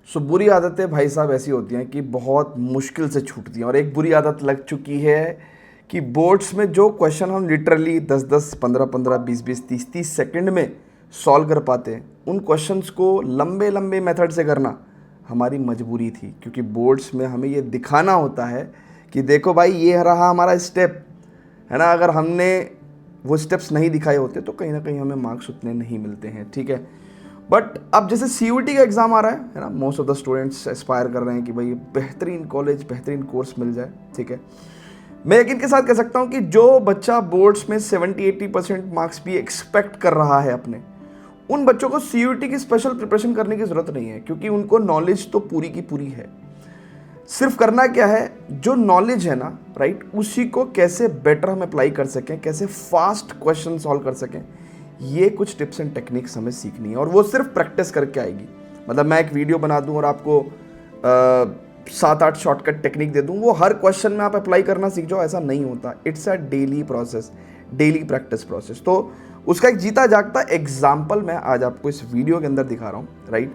बुरी आदतें भाई साहब ऐसी होती हैं कि बहुत मुश्किल से छूटती हैं। और एक बुरी आदत लग चुकी है कि बोर्ड्स में जो क्वेश्चन हम लिटरली 10-10, 15-15, 20-20, 30-30 सेकंड में सॉल्व कर पाते हैं, उन क्वेश्चंस को लंबे लंबे मेथड से करना हमारी मजबूरी थी, क्योंकि बोर्ड्स में हमें ये दिखाना होता है कि देखो भाई ये रहा हमारा स्टेप, है ना। अगर हमने वो स्टेप्स नहीं दिखाए होते तो कहीं ना कहीं हमें मार्क्स उतने नहीं मिलते हैं, ठीक है। बट अब जैसे सीयूईटी का एग्ज़ाम आ रहा है ना, most of the students Aspire कर रहे हैं कि भाई बेहतरीन कॉलेज, बेहतरीन कोर्स मिल जाए, ठीक है। मैं यकीन के साथ कह सकता हूँ कि जो बच्चा बोर्ड्स में 70-80% मार्क्स भी एक्सपेक्ट कर रहा है अपने, उन बच्चों को सीयूईटी की स्पेशल प्रिपरेशन करने की ज़रूरत नहीं है, क्योंकि उनको नॉलेज तो पूरी की पूरी है। सिर्फ करना क्या है, जो नॉलेज है ना, राइट, उसी को कैसे बेटर हम अप्लाई कर सकें, कैसे फास्ट क्वेश्चन सॉल्व कर सकें, ये कुछ टिप्स एंड टेक्निक्स हमें सीखनी है। और वो सिर्फ प्रैक्टिस करके आएगी। मतलब मैं एक वीडियो बना दूं और आपको 7-8 शॉर्टकट टेक्निक दे दूं, वो हर क्वेश्चन में आप अप्लाई करना सीख जाओ, ऐसा नहीं होता। It's a daily process, daily practice process. तो उसका एक जीता जागता एग्जाम्पल मैं आज आपको इस वीडियो के अंदर दिखा रहा हूँ, राइट।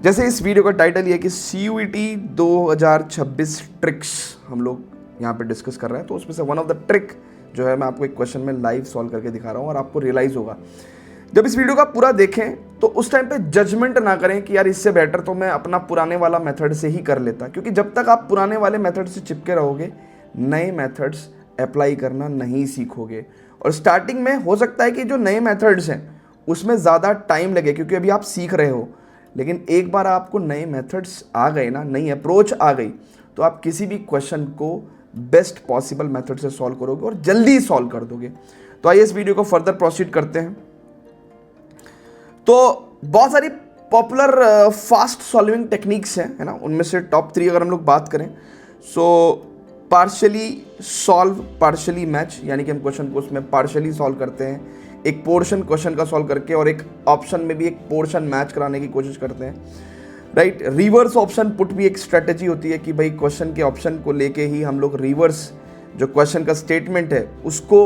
जैसे इस वीडियो का टाइटल ये है कि सीयूईटी 2026 ट्रिक्स हम लोग यहाँ पे डिस्कस कर रहे हैं। तो उसमें से वन ऑफ द ट्रिक जो है मैं आपको एक क्वेश्चन में लाइव सॉल्व करके दिखा रहा हूँ, और आपको रियलाइज होगा जब इस वीडियो का पूरा देखें तो उस टाइम पे जजमेंट ना करें कि यार इससे बेटर तो मैं अपना पुराने वाला मेथड से ही कर लेता, क्योंकि जब तक आप पुराने वाले मेथड से चिपके रहोगे नए मेथड्स अप्लाई करना नहीं सीखोगे। और स्टार्टिंग में हो सकता है कि जो नए मेथड्स हैं उसमें ज़्यादा टाइम लगे, क्योंकि अभी आप सीख रहे हो। लेकिन एक बार आपको नए मेथड्स आ गए ना, नई अप्रोच आ गई, तो आप किसी भी क्वेश्चन को बेस्ट पॉसिबल मेथड से सॉल्व करोगे और जल्दी सॉल्व कर दोगे। तो आइए इस वीडियो को फर्दर प्रोसीड करते हैं। तो बहुत सारी पॉपुलर फास्ट सॉल्विंग टेक्निक्स हैं, है ना। उनमें से टॉप 3 अगर हम लोग बात करें, सो पार्शियली सॉल्व, पार्शियली मैच, यानी कि हम क्वेश्चन को उसमें पार्शियली सॉल्व करते हैं, एक पोर्शन क्वेश्चन का सॉल्व करके और एक ऑप्शन में भी एक पोर्शन मैच कराने की कोशिश करते हैं, राइट। रिवर्स ऑप्शन पुट भी एक स्ट्रेटेजी होती है कि भाई क्वेश्चन के ऑप्शन को लेके ही हम लोग रिवर्स जो क्वेश्चन का स्टेटमेंट है उसको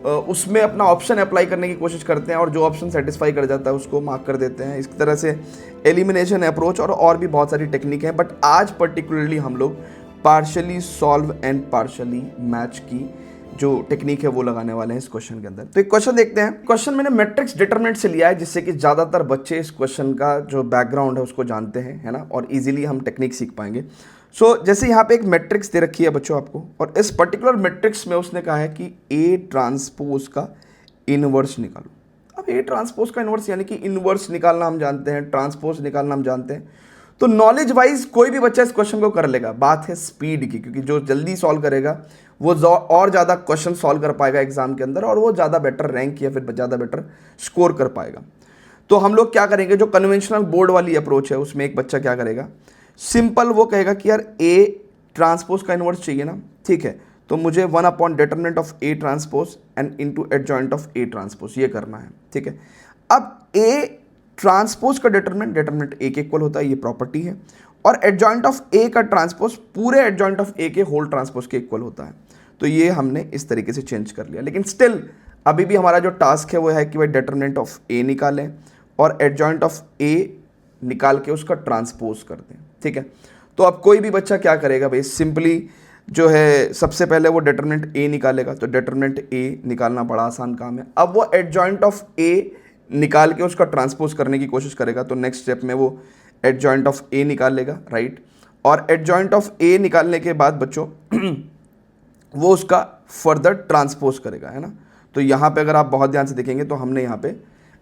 उसमें अपना ऑप्शन अप्लाई करने की कोशिश करते हैं, और जो ऑप्शन सेटिस्फाई कर जाता है उसको मार्क कर देते हैं। इस तरह से एलिमिनेशन अप्रोच और भी बहुत सारी टेक्निक है, बट आज पर्टिकुलरली हम लोग partially solve and partially match की जो टेक्निक है वो लगाने वाले हैं इस क्वेश्चन के अंदर। तो एक क्वेश्चन देखते हैं। क्वेश्चन मैंने मैट्रिक्स डिटरमिनेंट से लिया है, जिससे कि ज़्यादातर बच्चे इस क्वेश्चन का जो बैकग्राउंड है उसको जानते हैं, है ना, और इजीली हम टेक्निक सीख पाएंगे। जैसे यहाँ पे एक मैट्रिक्स दे रखी है बच्चों आपको, और इस पर्टिकुलर मैट्रिक्स में उसने कहा है कि ए ट्रांसपोज का इनवर्स निकालो। अब ए ट्रांसपोज का इनवर्स यानी कि इनवर्स निकालना हम जानते हैं, ट्रांसपोज निकालना हम जानते हैं, तो नॉलेज वाइज कोई भी बच्चा इस क्वेश्चन को कर लेगा। बात है स्पीड की, क्योंकि जो जल्दी सॉल्व करेगा वो और ज़्यादा क्वेश्चन सॉल्व कर पाएगा एग्जाम के अंदर, और वो ज़्यादा बेटर रैंक या फिर ज़्यादा बेटर स्कोर कर पाएगा। तो हम लोग क्या करेंगे, जो कन्वेंशनल बोर्ड वाली अप्रोच है उसमें एक बच्चा क्या करेगा, सिंपल वो कहेगा कि यार ए ट्रांसपोज का इनवर्स चाहिए ना, ठीक है, तो मुझे 1 determinant of A transpose and into adjoint of A transpose ये करना है, ठीक है। अब ए ट्रांसपोज का डिटरमिनेंट ए के इक्वल होता है, ये प्रॉपर्टी है, और एडजॉइंट ऑफ ए का ट्रांसपोज पूरे एडजॉइंट ऑफ ए के होल ट्रांसपोज के इक्वल होता है। तो ये हमने इस तरीके से चेंज कर लिया, लेकिन स्टिल अभी भी हमारा जो टास्क है वो है कि भाई डिटरमिनेंट ऑफ ए निकालें और एडजॉइंट ऑफ ए निकाल के उसका ट्रांसपोज कर दें, ठीक है। तो अब कोई भी बच्चा क्या करेगा भाई, सिंपली जो है सबसे पहले वो डिटरमिनेंट ए निकालेगा। तो डिटरमिनेंट ए निकालना बड़ा आसान काम है। अब वो एडजॉइंट ऑफ ए निकाल के उसका ट्रांसपोज करने की कोशिश करेगा, तो नेक्स्ट स्टेप में वो एडजॉइंट ऑफ ए निकाल लेगा, राइट। और एडजॉइंट ऑफ ए निकालने के बाद बच्चों वो उसका फर्दर ट्रांसपोज करेगा, है ना। तो यहाँ पे अगर आप बहुत ध्यान से देखेंगे तो हमने यहाँ पे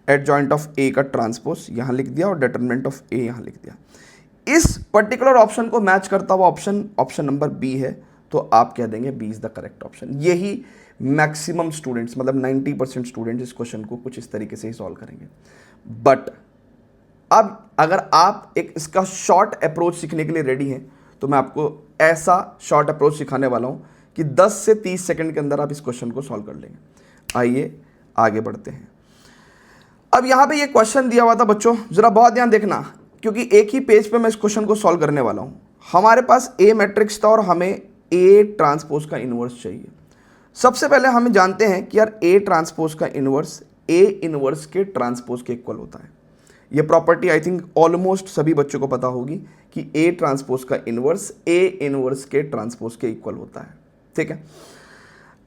एडजॉइंट ऑफ ए का ट्रांसपोज यहाँ लिख दिया और डिटरमिनेंट ऑफ ए यहाँ लिख दिया। इस पर्टिकुलर ऑप्शन को मैच करता हुआ ऑप्शन नंबर बी है, तो आप कह देंगे B is the correct option. यही मैक्सिमम स्टूडेंट्स, मतलब 90% स्टूडेंट्स इस क्वेश्चन को कुछ इस तरीके से ही सॉल्व करेंगे। बट अब अगर आप एक इसका शॉर्ट अप्रोच सीखने के लिए रेडी हैं, तो मैं आपको ऐसा शॉर्ट अप्रोच सिखाने वाला हूं कि 10 से 30 सेकंड के अंदर आप इस क्वेश्चन को सॉल्व कर लेंगे। आइए आगे बढ़ते हैं। अब यहां पे ये क्वेश्चन दिया हुआ था बच्चों, जरा बहुत ध्यान देखना, क्योंकि एक ही पेज पे मैं इस क्वेश्चन को सॉल्व करने वाला हूं। हमारे पास ए मैट्रिक्स था और हमें ए ट्रांसपोज का इनवर्स चाहिए। सबसे पहले हम जानते हैं कि यार ए ट्रांसपोज का इनवर्स ए इनवर्स के ट्रांसपोज के इक्वल होता है। ये प्रॉपर्टी आई थिंक ऑलमोस्ट सभी बच्चों को पता होगी कि ए ट्रांसपोज का इनवर्स ए इनवर्स के ट्रांसपोज के इक्वल होता है, ठीक है।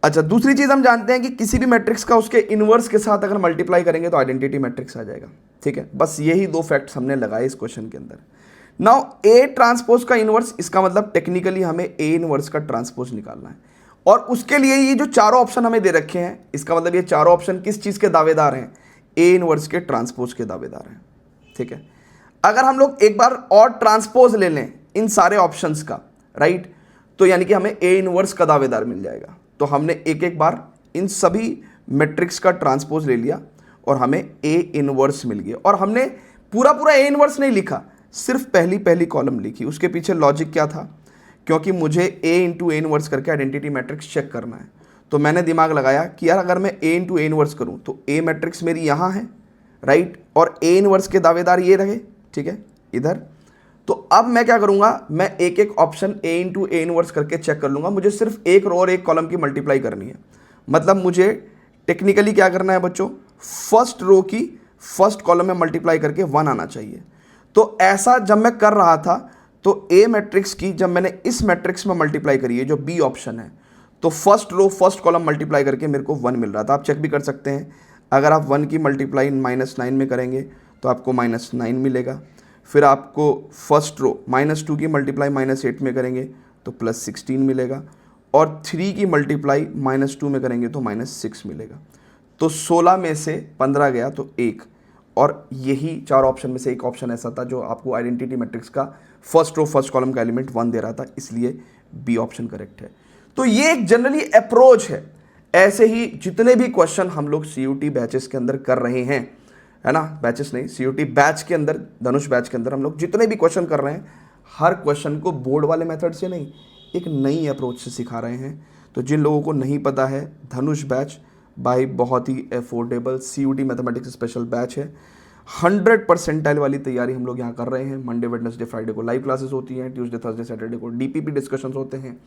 अच्छा, दूसरी चीज हम जानते हैं कि किसी भी मैट्रिक्स का उसके इनवर्स के साथ अगर मल्टीप्लाई करेंगे तो आइडेंटिटी मैट्रिक्स आ जाएगा, ठीक है। बस यही दो फैक्ट्स हमने लगाए इस क्वेश्चन के अंदर। नाउ ए ट्रांसपोज का इनवर्स, इसका मतलब टेक्निकली हमें ए इनवर्स का ट्रांसपोज निकालना है, और उसके लिए ये जो चारों ऑप्शन हमें दे रखे हैं, इसका मतलब ये चारों ऑप्शन किस चीज के दावेदार हैं, ए इनवर्स के ट्रांसपोज के दावेदार हैं, ठीक है। अगर हम लोग एक बार और ट्रांसपोज ले लें इन सारे ऑप्शंस का, राइट, तो यानी कि हमें ए इनवर्स का दावेदार मिल जाएगा। तो हमने एक एक बार इन सभी मैट्रिक्स का ट्रांसपोज ले लिया और हमें ए इनवर्स मिल गया, और हमने पूरा पूरा ए इनवर्स नहीं लिखा, सिर्फ पहली पहली कॉलम लिखी। उसके पीछे लॉजिक क्या था, क्योंकि मुझे ए इंटू ए इनवर्स करके आइडेंटिटी मैट्रिक्स चेक करना है, तो मैंने दिमाग लगाया कि यार अगर मैं ए इंटू ए इनवर्स करूँ तो ए मैट्रिक्स मेरी यहाँ है, राइट, और ए इनवर्स के दावेदार ये रहे, ठीक है, इधर। तो अब मैं क्या करूंगा, मैं एक एक option A into A inverse करके चेक कर लूंगा। मुझे सिर्फ एक रो और एक कॉलम की मल्टीप्लाई करनी है, मतलब मुझे टेक्निकली क्या करना है बच्चों, फर्स्ट रो की फर्स्ट कॉलम में मल्टीप्लाई करके 1 आना चाहिए। तो ऐसा जब मैं कर रहा था तो ए मैट्रिक्स की जब मैंने इस मैट्रिक्स में मल्टीप्लाई करी है, जो बी ऑप्शन है, तो first row first column multiply करके मेरे को 1 मिल रहा था। आप चेक भी कर सकते हैं, अगर आप 1 की मल्टीप्लाई -9 में करेंगे तो आपको -9 मिलेगा। फिर आपको फर्स्ट रो -2 की मल्टीप्लाई -8 में करेंगे तो +16 मिलेगा, और 3 की मल्टीप्लाई -2 में करेंगे तो -6 मिलेगा। तो 16 में से 15 गया तो 1, और यही चार ऑप्शन में से एक ऑप्शन ऐसा था जो आपको आइडेंटिटी मैट्रिक्स का फर्स्ट रो फर्स्ट कॉलम का एलिमेंट 1 दे रहा था, इसलिए बी ऑप्शन करेक्ट है। तो ये एक जनरली अप्रोच है। ऐसे ही जितने भी क्वेश्चन हम लोग CUT बैचेस के अंदर कर रहे हैं, है ना, बैचेस नहीं, CUT बैच के अंदर, धनुष बैच के अंदर हम लोग जितने भी क्वेश्चन कर रहे हैं, हर क्वेश्चन को बोर्ड वाले मेथड से नहीं, एक नई अप्रोच से सिखा रहे हैं। तो जिन लोगों को नहीं पता है, धनुष बैच भाई बहुत ही affordable CUT mathematics special batch है। 100% वाली तैयारी हम लोग यहाँ कर रहे हैं। मंडे वेडनेसडे फ्राइडे को लाइव क्लासेस होती हैं, ट्यूसडे थर्सडे सैटरडे को DPP डिस्कशंस होते हैं,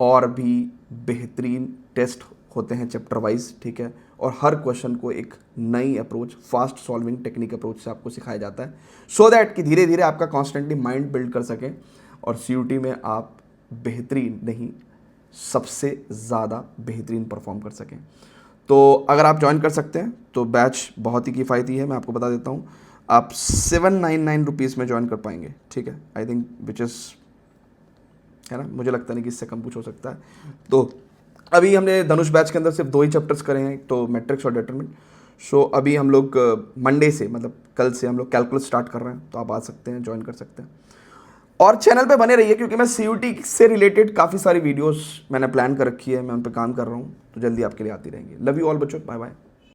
और भी बेहतरीन टेस्ट होते हैं चैप्टर वाइज, ठीक है। और हर क्वेश्चन को एक नई approach, fast solving technique approach से आपको सिखाया जाता है, सो दैट कि धीरे धीरे आपका कॉन्स्टेंटली माइंड बिल्ड कर सकें और CUT में आप बेहतरीन नहीं, सबसे ज़्यादा बेहतरीन परफॉर्म कर सकें। तो अगर आप ज्वाइन कर सकते हैं तो बैच बहुत ही किफ़ायती है, मैं आपको बता देता हूँ। आप 799 रुपीज़ में ज्वाइन कर पाएंगे, ठीक है, आई थिंक विच इज़, है ना, मुझे लगता नहीं कि इससे कम कुछ हो सकता है। तो अभी हमने धनुष बैच के अंदर सिर्फ 2 ही चैप्टर्स करे हैं, तो मैट्रिक्स और डिटरमिनेंट। सो अभी हम लोग मंडे से, मतलब कल से हम लोग कैलकुलस स्टार्ट कर रहे हैं, तो आप आ सकते हैं, ज्वाइन कर सकते हैं। और चैनल पे बने रहिए, क्योंकि मैं CUT से रिलेटेड काफ़ी सारी वीडियोस मैंने प्लान कर रखी है, मैं उन पर काम कर रहा हूँ, तो जल्दी आपके लिए आती रहेंगी। लव यू ऑल बच्चों, बाय बाय।